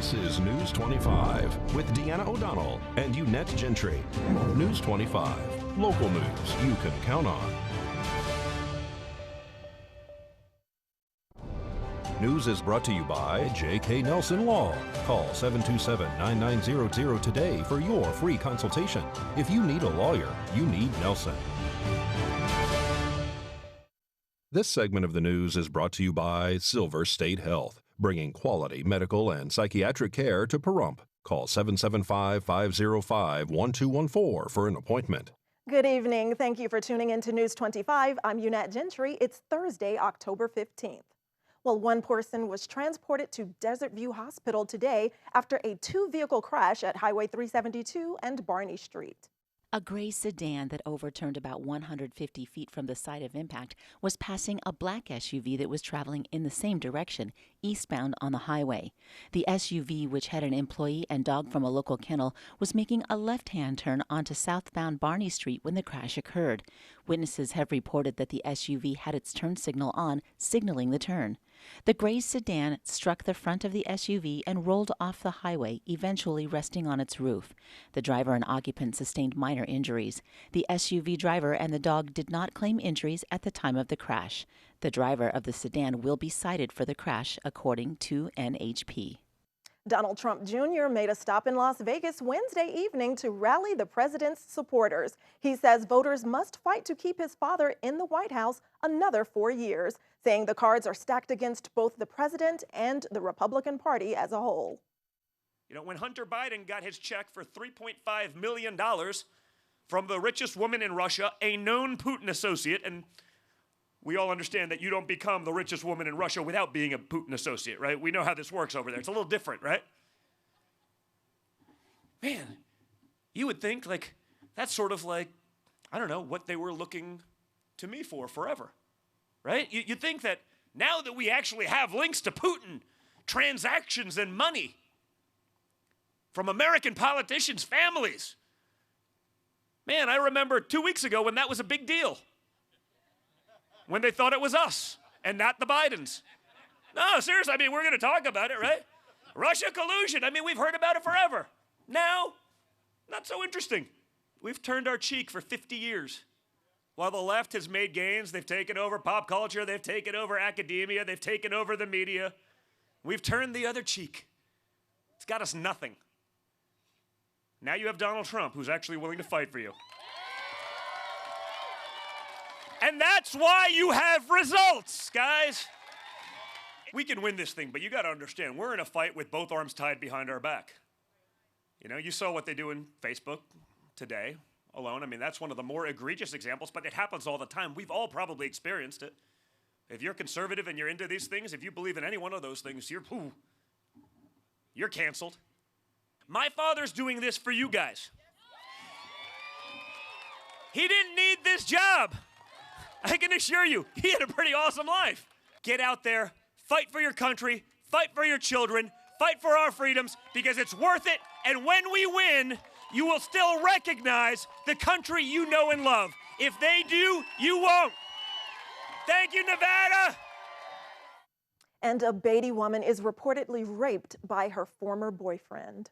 This is News 25 with Deanna O'Donnell and Unette Gentry. News 25, local news you can count on. News is brought to you by J.K. Nelson Law. Call 727-9900 today for your free consultation. If you need a lawyer, you need Nelson. This segment of the news is brought to you by Silver State Health, bringing quality medical and psychiatric care to Pahrump. Call 775-505-1214 for an appointment. Good evening. Thank you for tuning in to News 25. I'm Unette Gentry. It's Thursday, October 15th. Well, one person was transported to Desert View Hospital today after a two-vehicle crash at Highway 372 and Barney Street. A gray sedan that overturned about 150 feet from the site of impact was passing a black SUV that was traveling in the same direction, eastbound on the highway. The SUV, which had an employee and dog from a local kennel, was making a left-hand turn onto southbound Barney Street when the crash occurred. Witnesses have reported that the SUV had its turn signal on, signaling the turn. The gray sedan struck the front of the SUV and rolled off the highway, eventually resting on its roof. The driver and occupant sustained minor injuries. The SUV driver and the dog did not claim injuries at the time of the crash. The driver of the sedan will be cited for the crash, according to NHP. Donald Trump Jr. made a stop in Las Vegas Wednesday evening to rally the president's supporters. He says voters must fight to keep his father in the White House another 4 years, saying the cards are stacked against both the president and the Republican Party as a whole. You know, when Hunter Biden got his check for $3.5 million from the richest woman in Russia, a known Putin associate, and we all understand that you don't become the richest woman in Russia without being a Putin associate, right? We know how this works over there. It's a little different, right? Man, you would think, like, that's sort of like, I don't know, what they were looking to me for forever, right? You'd think that now that we actually have links to Putin, transactions and money from American politicians' families. Man, I remember 2 weeks ago when that was a big deal. When they thought it was us and not the Bidens. No, seriously, I mean, we're going to talk about it, right? Russia collusion, I mean, we've heard about it forever. Now, not so interesting. We've turned our cheek for 50 years. While the left has made gains, they've taken over pop culture, they've taken over academia, they've taken over the media. We've turned the other cheek. It's got us nothing. Now you have Donald Trump, who's actually willing to fight for you. And that's why you have results, guys. We can win this thing, but you got to understand, we're in a fight with both arms tied behind our back. You know, you saw what they do in Facebook today alone. I mean, that's one of the more egregious examples, but it happens all the time. We've all probably experienced it. If you're conservative and you're into these things, if you believe in any one of those things, you're canceled. My father's doing this for you guys. He didn't need this job. I can assure you, he had a pretty awesome life. Get out there, fight for your country, fight for your children, fight for our freedoms, because it's worth it. And when we win, you will still recognize the country you know and love. If they do, you won't. Thank you, Nevada. And a Beaty woman is reportedly raped by her former boyfriend.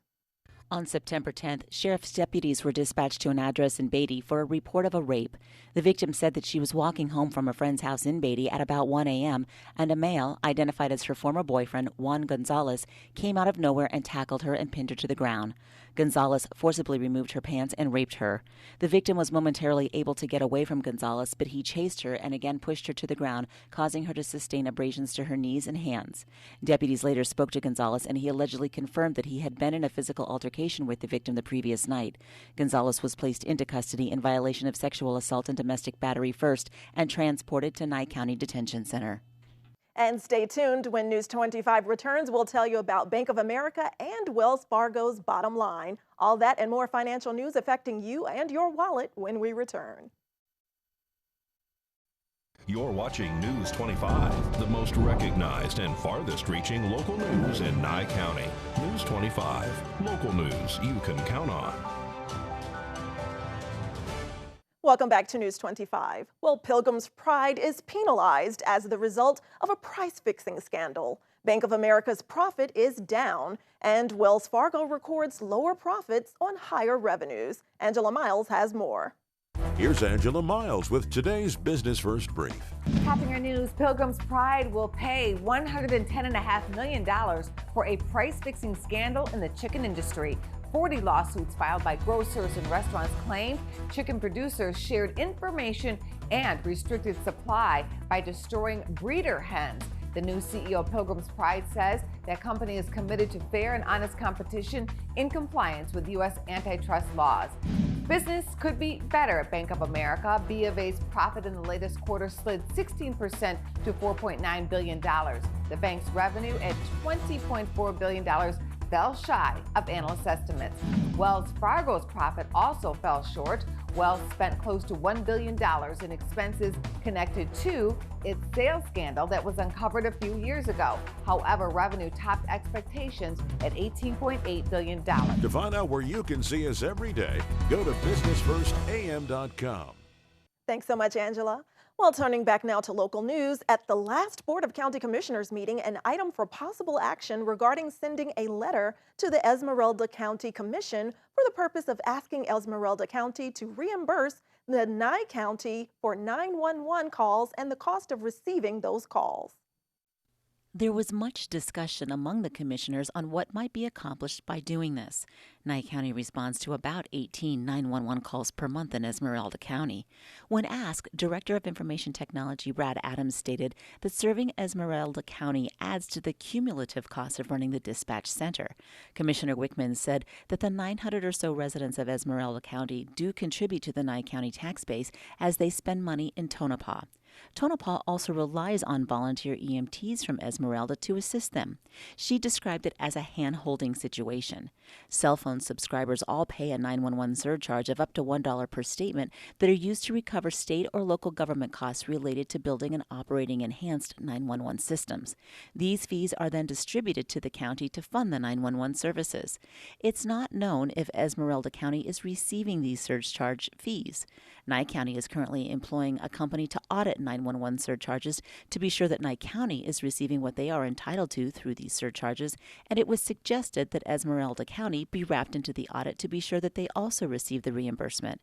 On September 10th, sheriff's deputies were dispatched to an address in Beaty for a report of a rape. The victim said that she was walking home from a friend's house in Beaty at about 1 a.m., and a male, identified as her former boyfriend, Juan Gonzalez, came out of nowhere and tackled her and pinned her to the ground. Gonzalez forcibly removed her pants and raped her. The victim was momentarily able to get away from Gonzalez, but he chased her and again pushed her to the ground, causing her to sustain abrasions to her knees and hands. Deputies later spoke to Gonzalez, and he allegedly confirmed that he had been in a physical altercation with the victim the previous night. Gonzalez was placed into custody in violation of sexual assault and domestic battery first and transported to Nye County Detention Center. And stay tuned. When News 25 returns, we'll tell you about Bank of America and Wells Fargo's bottom line. All that and more financial news affecting you and your wallet when we return. You're watching News 25, the most recognized and farthest reaching local news in Nye County. News 25, local news you can count on. Welcome back to News 25. Well, Pilgrim's Pride is penalized as the result of a price-fixing scandal. Bank of America's profit is down, and Wells Fargo records lower profits on higher revenues. Angela Miles has more. Here's Angela Miles with today's Business First Brief. Topping our news, Pilgrim's Pride will pay $110.5 million for a price-fixing scandal in the chicken industry. 40 lawsuits filed by grocers and restaurants claimed chicken producers shared information and restricted supply by destroying breeder hens. The new CEO of Pilgrim's Pride says that company is committed to fair and honest competition in compliance with U.S. antitrust laws. Business could be better at Bank of America. B of A's profit in the latest quarter slid 16% to $4.9 billion. The bank's revenue at $20.4 billion fell shy of analyst estimates. Wells Fargo's profit also fell short. Wells spent close to $1 billion in expenses connected to its sales scandal that was uncovered a few years ago. However, revenue topped expectations at $18.8 billion. To find out where you can see us every day, go to businessfirstam.com. Thanks so much, Angela. Well, turning back now to local news, at the last Board of County Commissioners meeting, an item for possible action regarding sending a letter to the Esmeralda County Commission for the purpose of asking Esmeralda County to reimburse the Nye County for 911 calls and the cost of receiving those calls. There was much discussion among the commissioners on what might be accomplished by doing this. Nye County responds to about 18 911 calls per month in Esmeralda County. When asked, Director of Information Technology Brad Adams stated that serving Esmeralda County adds to the cumulative cost of running the dispatch center. Commissioner Wickman said that the 900 or so residents of Esmeralda County do contribute to the Nye County tax base as they spend money in Tonopah. Tonopah also relies on volunteer EMTs from Esmeralda to assist them. She described it as a hand-holding situation. Cell phone subscribers all pay a 911 surcharge of up to $1 per statement that are used to recover state or local government costs related to building and operating enhanced 911 systems. These fees are then distributed to the county to fund the 911 services. It's not known if Esmeralda County is receiving these surcharge fees. Nye County is currently employing a company to audit 911 surcharges to be sure that Nye County is receiving what they are entitled to through these surcharges, and it was suggested that Esmeralda County be wrapped into the audit to be sure that they also receive the reimbursement.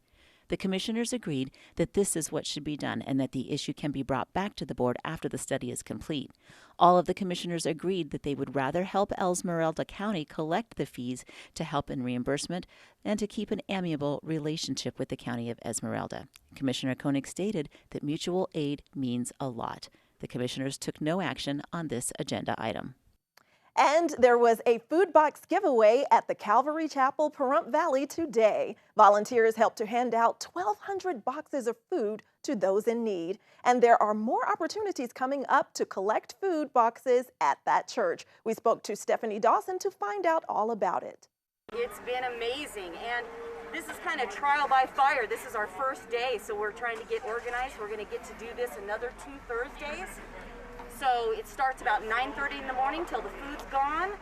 The commissioners agreed that this is what should be done and that the issue can be brought back to the board after the study is complete. All of the commissioners agreed that they would rather help Esmeralda County collect the fees to help in reimbursement and to keep an amiable relationship with the County of Esmeralda. Commissioner Koenig stated that mutual aid means a lot. The commissioners took no action on this agenda item. And there was a food box giveaway at the Calvary Chapel, Pahrump Valley today. Volunteers helped to hand out 1,200 boxes of food to those in need. And there are more opportunities coming up to collect food boxes at that church. We spoke to Stephanie Dawson to find out all about it. It's been amazing, and this is kind of trial by fire. This is our first day, so we're trying to get organized. We're going to get to do this another 2 Thursdays. So it starts about 9:30 in the morning till the food's gone,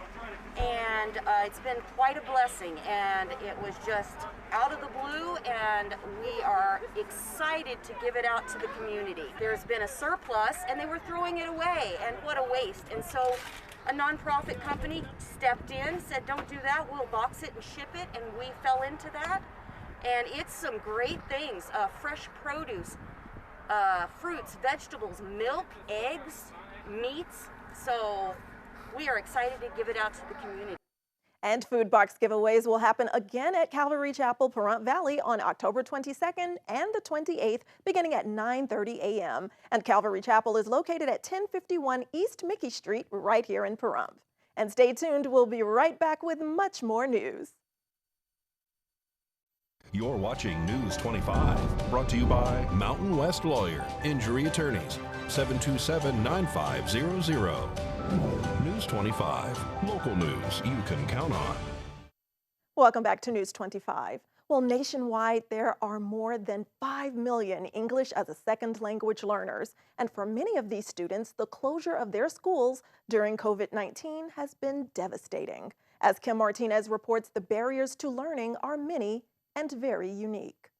and it's been quite a blessing, and it was just out of the blue, and we are excited to give it out to the community. There's been a surplus, and they were throwing it away, and what a waste. And so a nonprofit company stepped in, said, don't do that, we'll box it and ship it, and we fell into that. And it's some great things, fresh produce, fruits, vegetables, milk, eggs, meats. So we are excited to give it out to the community. And food box giveaways will happen again at Calvary Chapel, Pahrump Valley on October 22nd and the 28th, beginning at 9:30 a.m. And Calvary Chapel is located at 1051 East Mickey Street, right here in Pahrump. And stay tuned, we'll be right back with much more news. You're watching News 25, brought to you by Mountain West Lawyer, Injury Attorneys, 727-9500. News 25, local news you can count on. Welcome back to News 25. Well, nationwide, there are more than 5 million English as a second language learners. And for many of these students, the closure of their schools during COVID-19 has been devastating. As Kim Martinez reports, the barriers to learning are many and very unique.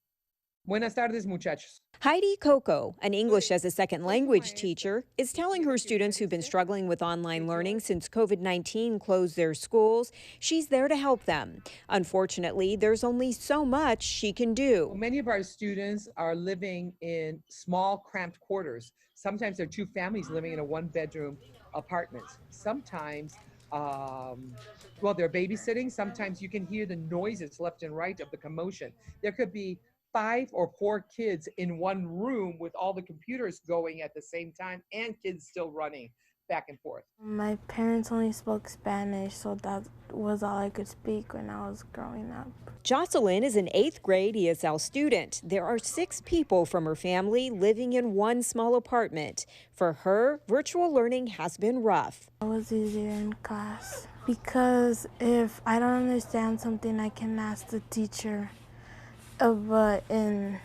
Buenas tardes, muchachos. Heidi Coco, an English as a second language teacher, is telling her students who've been struggling with online learning since COVID-19 closed their schools she's there to help them. Unfortunately, there's only so much she can do. Many of our students are living in small, cramped quarters. Sometimes they're two families living in a one-bedroom apartment. Sometimes, they're babysitting. Sometimes you can hear the noises left and right of the commotion. There could be 5 or 4 kids in one room with all the computers going at the same time and kids still running back and forth. My parents only spoke Spanish, so that was all I could speak when I was growing up. Jocelyn is an 8th grade ESL student. There are 6 people from her family living in one small apartment. For her, virtual learning has been rough. It was easier in class because if I don't understand something, I can ask the teacher. But in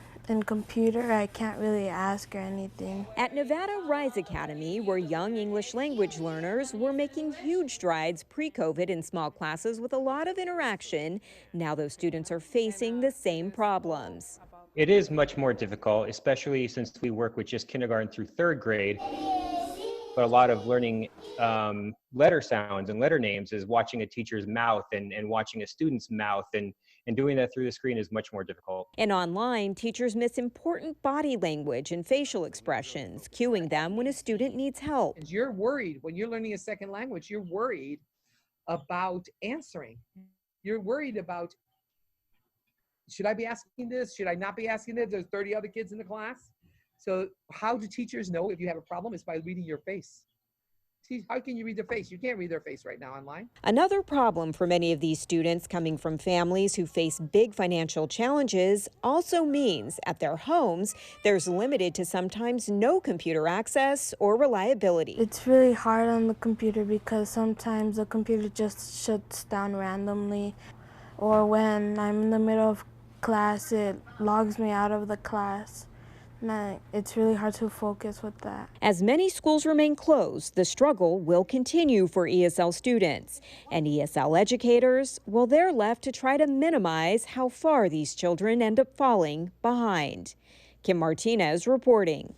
computer, I can't really ask her anything. At Nevada Rise Academy, where young English language learners were making huge strides pre-COVID in small classes with a lot of interaction, now those students are facing the same problems. It is much more difficult, especially since we work with just kindergarten through 3rd grade. But a lot of learning letter sounds and letter names is watching a teacher's mouth and watching a student's mouth, and doing that through the screen is much more difficult. And online, teachers miss important body language and facial expressions, cueing them when a student needs help. You're worried when you're learning a second language, you're worried about answering. You're worried about, should I be asking this? Should I not be asking this? There's 30 other kids in the class. So how do teachers know if you have a problem? Is by reading your face. See, how can you read their face? You can't read their face right now online. Another problem for many of these students coming from families who face big financial challenges also means at their homes, there's limited to sometimes no computer access or reliability. It's really hard on the computer because sometimes the computer just shuts down randomly, or when I'm in the middle of class, it logs me out of the class. It's really hard to focus with that. As many schools remain closed, the struggle will continue for ESL students. And ESL educators, well, they're left to try to minimize how far these children end up falling behind. Kim Martinez reporting.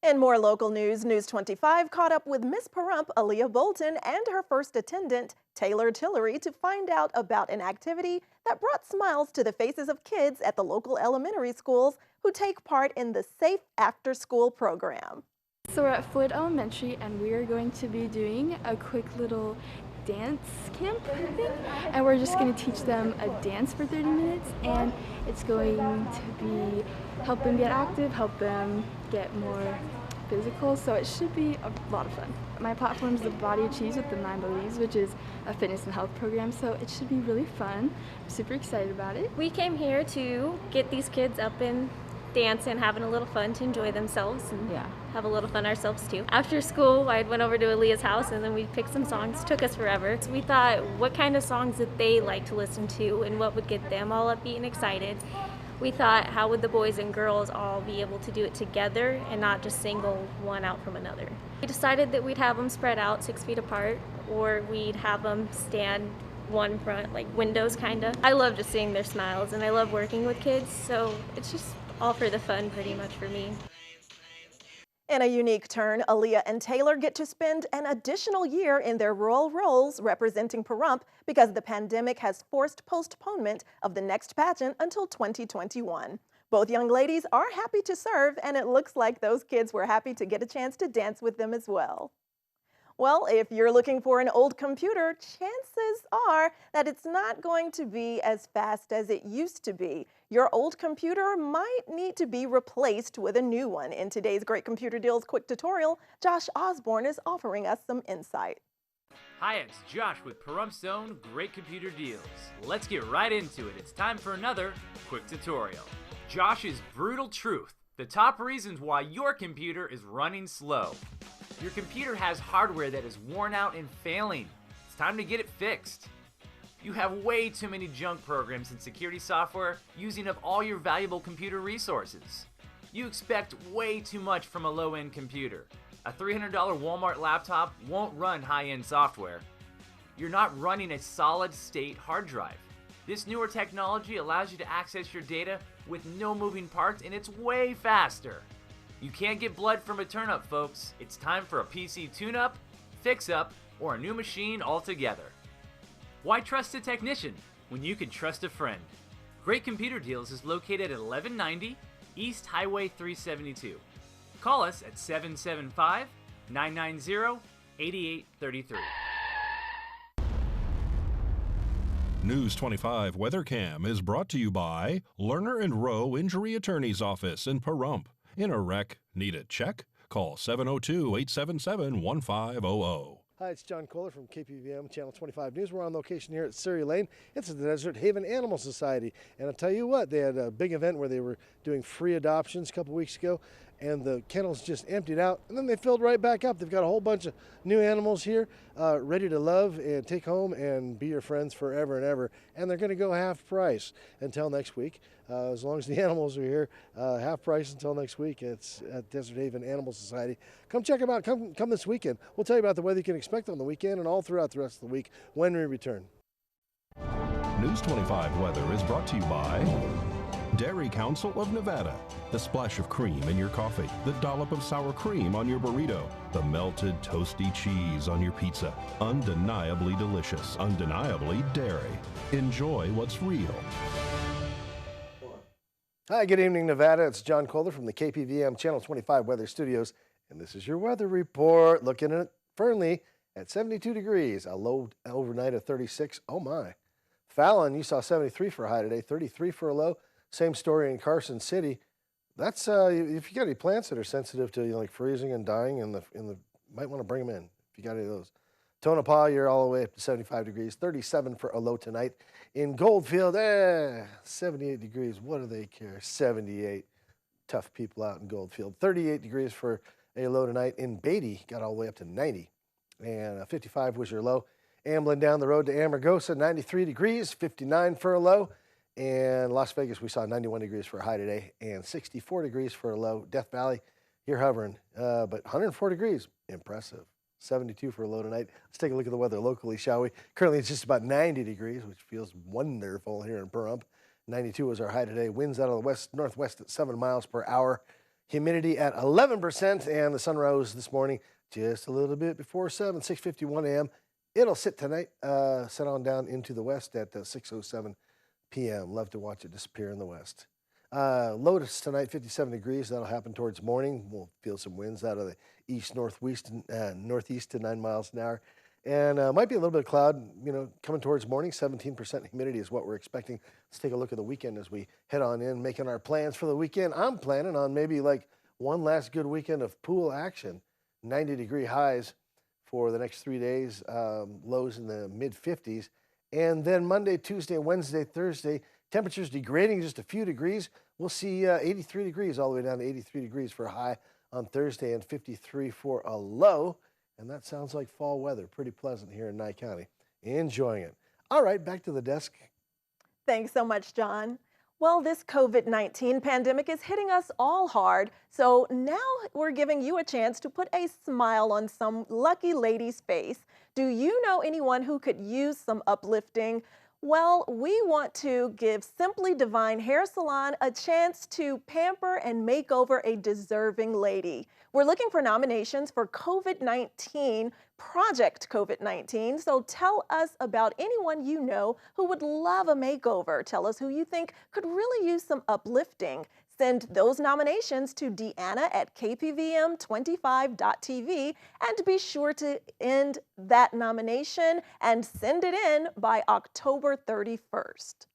In more local news, News 25 caught up with Miss Pahrump, Aaliyah Bolton, and her first attendant, Taylor Tillery, to find out about an activity that brought smiles to the faces of kids at the local elementary schools who take part in the Safe After School program. So we're at Floyd Elementary, and we are going to be doing a quick little dance camp, I think, and we're just going to teach them a dance for 30 minutes, and it's going to be help them get active, help them get more physical, so it should be a lot of fun. My platform is the Body Achieves with the 9 Believes, which is a fitness and health program, so it should be really fun. I'm super excited about it. We came here to get these kids up and dancing, having a little fun, to enjoy themselves and have a little fun ourselves too. After school, I went over to Aaliyah's house and then we picked some songs. It took us forever. So we thought, what kind of songs that they like to listen to and what would get them all upbeat and excited. We thought, how would the boys and girls all be able to do it together and not just single one out from another? We decided that we'd have them spread out 6 feet apart, or we'd have them stand one front, like windows kinda. I love just seeing their smiles and I love working with kids, so it's just all for the fun pretty much for me. In a unique turn, Aaliyah and Taylor get to spend an additional year in their role roles representing Pahrump because the pandemic has forced postponement of the next pageant until 2021. Both young ladies are happy to serve, and it looks like those kids were happy to get a chance to dance with them as well. Well, if you're looking for an old computer, chances are that it's not going to be as fast as it used to be. Your old computer might need to be replaced with a new one. In today's Great Computer Deals quick tutorial, Josh Osborne is offering us some insight. Hi, it's Josh with Pahrump's own Great Computer Deals. Let's get right into it. It's time for another quick tutorial. Josh's brutal truth: the top reasons why your computer is running slow. Your computer has hardware that is worn out and failing. It's time to get it fixed. You have way too many junk programs and security software using up all your valuable computer resources. You expect way too much from a low-end computer. A $300 Walmart laptop won't run high-end software. You're not running a solid-state hard drive. This newer technology allows you to access your data with no moving parts, and it's way faster. You can't get blood from a turnip, folks. It's time for a PC tune-up, fix-up, or a new machine altogether. Why trust a technician when you can trust a friend? Great Computer Deals is located at 1190 East Highway 372. Call us at 775-990-8833. News 25 Weather Cam is brought to you by Lerner and Rowe Injury Attorney's Office in Pahrump. In a wreck, need a check? Call 702-877-1500. Hi, it's John Kohler from KPVM Channel 25 News. We're on location here at Surrey Lane. It's the Desert Haven Animal Society. And I'll tell you what, they had a big event where they were doing free adoptions a couple weeks ago, and the kennels just emptied out, and then they filled right back up. They've got a whole bunch of new animals here ready to love and take home and be your friends forever and ever. And they're going to go half price until next week. As long as the animals are here, half price until next week. It's at Desert Haven Animal Society. Come check them out. Come this weekend. We'll tell you about the weather you can expect on the weekend and all throughout the rest of the week when we return. News 25 weather is brought to you by Dairy Council of Nevada. The splash of cream in your coffee, the dollop of sour cream on your burrito, the melted toasty cheese on your pizza. Undeniably delicious, undeniably dairy. Enjoy what's real. Hi, good evening, Nevada. It's John Kohler from the KPVM Channel 25 Weather Studios, and this is your weather report. Looking at Fernley at 72 degrees, a low overnight of 36. Oh my. Fallon, you saw 73 for a high today, 33 for a low. Same story in Carson City. That's if you got any plants that are sensitive to like freezing and dying, might want to bring them in if you got any of those. Tonopah, you're all the way up to 75 degrees, 37 for a low tonight. In Goldfield, 78 degrees. What do they care? 78. Tough people out in Goldfield. 38 degrees for a low tonight. In Beaty, got all the way up to 90. And 55 was your low. Ambling down the road to Amargosa, 93 degrees, 59 for a low. And Las Vegas, we saw 91 degrees for a high today and 64 degrees for a low. Death Valley, you're hovering, but 104 degrees. Impressive. 72 for a low tonight. Let's take a look at the weather locally, shall we? Currently, it's just about 90 degrees, which feels wonderful here in Pahrump. 92 was our high today. Winds out of the west-northwest at 7 miles per hour. Humidity at 11%, and the sun rose this morning just a little bit before 6:51 a.m. It'll sit tonight, set on down into the west at 6:07 p.m. Love to watch it disappear in the west. Lotus tonight, 57 degrees. That'll happen towards morning. We'll feel some winds out of the east-northwest and northeast to 9 miles an hour. And might be a little bit of cloud, coming towards morning. 17% humidity is what we're expecting. Let's take a look at the weekend as we head on in, making our plans for the weekend. I'm planning on maybe like one last good weekend of pool action. 90-degree highs for the next 3 days, lows in the mid-50s. And then Monday, Tuesday, Wednesday, Thursday, temperatures degrading just a few degrees. We'll see 83 degrees all the way down to 83 degrees for a high on Thursday and 53 for a low. And that sounds like fall weather. Pretty pleasant here in Nye County. Enjoying it. All right, back to the desk. Thanks so much, John. Well, this COVID-19 pandemic is hitting us all hard, so now we're giving you a chance to put a smile on some lucky lady's face. Do you know anyone who could use some uplifting? Well, we want to give Simply Divine Hair Salon a chance to pamper and make over a deserving lady. We're looking for nominations for COVID-19, Project COVID-19, so tell us about anyone you know who would love a makeover. Tell us who you think could really use some uplifting. Send those nominations to Deanna at KPVM25.tv and be sure to end that nomination and send it in by October 31st.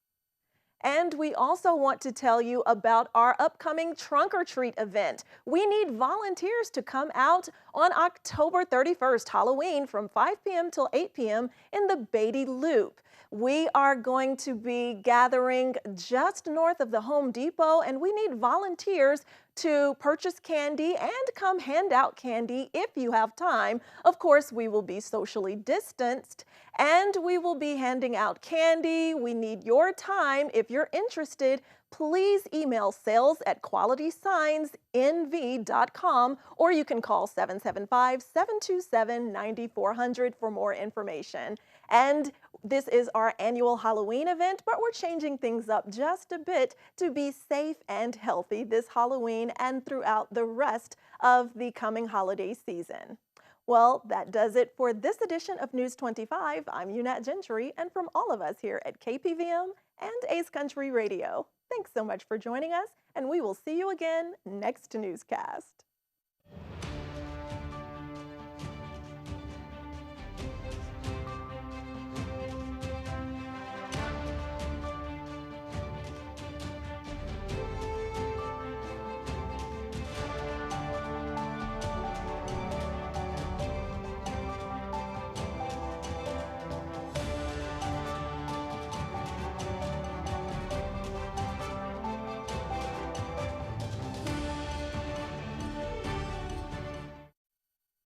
And we also want to tell you about our upcoming Trunk or Treat event. We need volunteers to come out on October 31st, Halloween, from 5 p.m. till 8 p.m. in the Beaty Loop. We are going to be gathering just north of the Home Depot, and we need volunteers to purchase candy and come hand out candy if you have time. Of course, we will be socially distanced, and we will be handing out candy. We need your time. If you're interested, please email sales@qualitysignsnv.com, or you can call 775-727-9400 for more information. And This is our annual Halloween event, but we're changing things up just a bit to be safe and healthy this Halloween and throughout the rest of the coming holiday season. Well, that does it for this edition of News 25. I'm Unat Gentry, and from all of us here at KPVM and Ace Country Radio, thanks so much for joining us, and we will see you again next newscast.